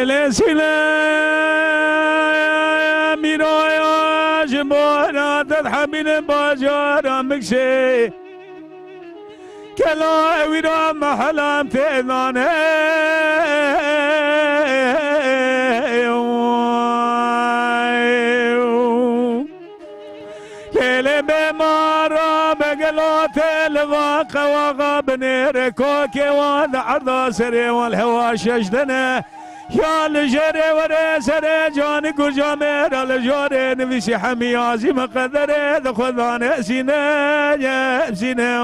لسنا ميرايا جبونا تضحبين باجارا مكسي كلا ويرا محلام تيضاني ليلي بمارا بقلوت الواقع وغابني ركوكي وضع ضاسري والهوا شجدنا يا لجري وري سري جاني كجامير الجوري نفسي حمي عظيم قدري دخذان سينا يا سينا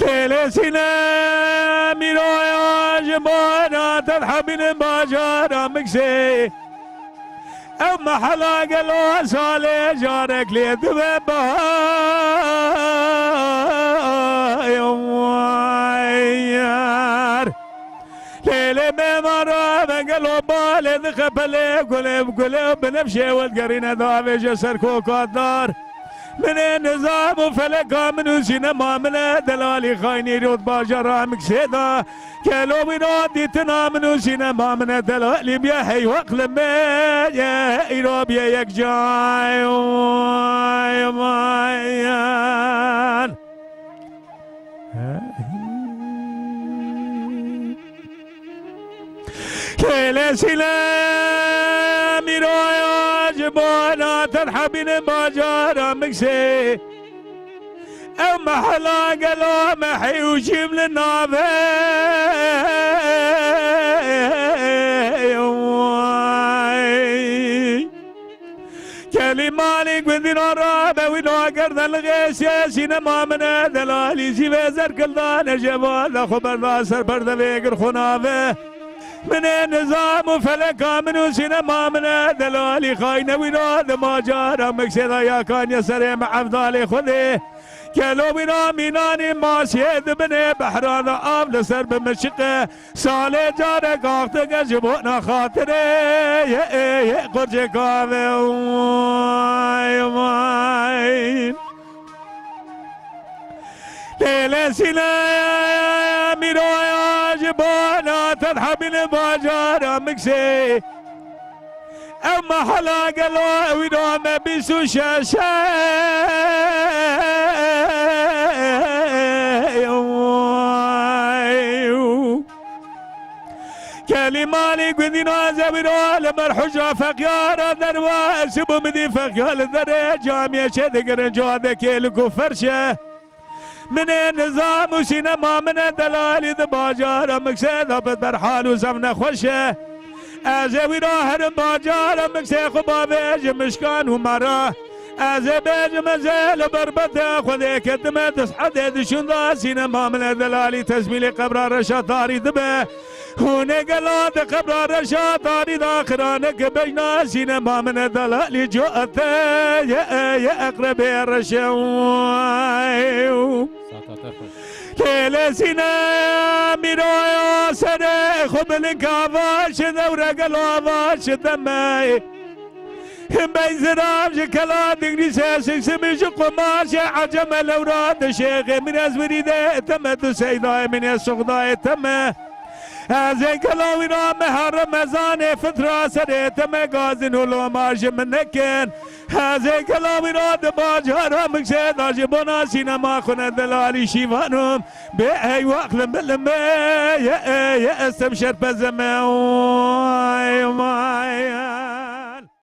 ليلي سينا ميرو يا جبانا تضحبين باجارا مكسي اما حلاق الوصالي جارك لي دبابا يوميار ليلي بمرا بقلو بالي خبلي قلب بنفشي والقرينة ضافي جسر كوكو الدار من النظام وفلقا من السينما من دلالي خايني رود باجرا مكسيدا كالو بنادي تنا من السينما من دلالي بيحي وقلب يا إيروب يا يكجاي ومايان كيلي سلامي رويا جبونا ترحبين باجارا مكسي او محلا قلو محي وجيب للنافي كلي مالك بدينا رابع وينو قرد الغيس يا سينما من دلالي سيبه زرقلدان جبال خبر ناصر برد بيقر خنافه من النظام وفلكا من سينما من دلالي خاينة ويناد ما جارا مكسيدا يا كان يسري مع افضالي خذي كلو بنا ميناني ما سيد بني بحران آب لسر بمشقه سالي جارك آختك جبونا خاطري يا قرجي كافي وماين ليلة سينا ميرويا جبانا تضحبين باجارا مكسي اما حلا قلو وينو ما بيسو شاشا كلمالي قدينا زبيرو لمرحجة فقيارة دروا سبو مدي فقيال دري جامية شدق رجادك يلقو فرشة من النظام وسينما من الدلالي دباجارة مكسيدة بدبرحال وزمنا خوشة ازوي راهر باجارة مكسي خبابيج مشكان ومراه ازي بيج مزيل بربته خذي كدمة تصحد دشون ذا سينما من الدلالي تزميلي قبر رشاطاري دبه هوني قلاد قبر رشاطاري داخرانك بينا سينما من الدلالي جوءته يا اقرب الرشاوي ليلة سينا ميرويا سنة خبلك عفاش دورة قلو عفاش دمي بيزرام شكلا دقني ساسك سميش قماش عجم الأوراد شيخ من أزوريده تمت سيداي من السقداي تمه هذا كلاوينا مهر مزاني فترة سريت مغازن ولو ماش منكن هذا كلاوينا دباجها مكسيد عجبنا سينما خنا دلالي شيفانهم بأي وقت لما يا استبشر بزمان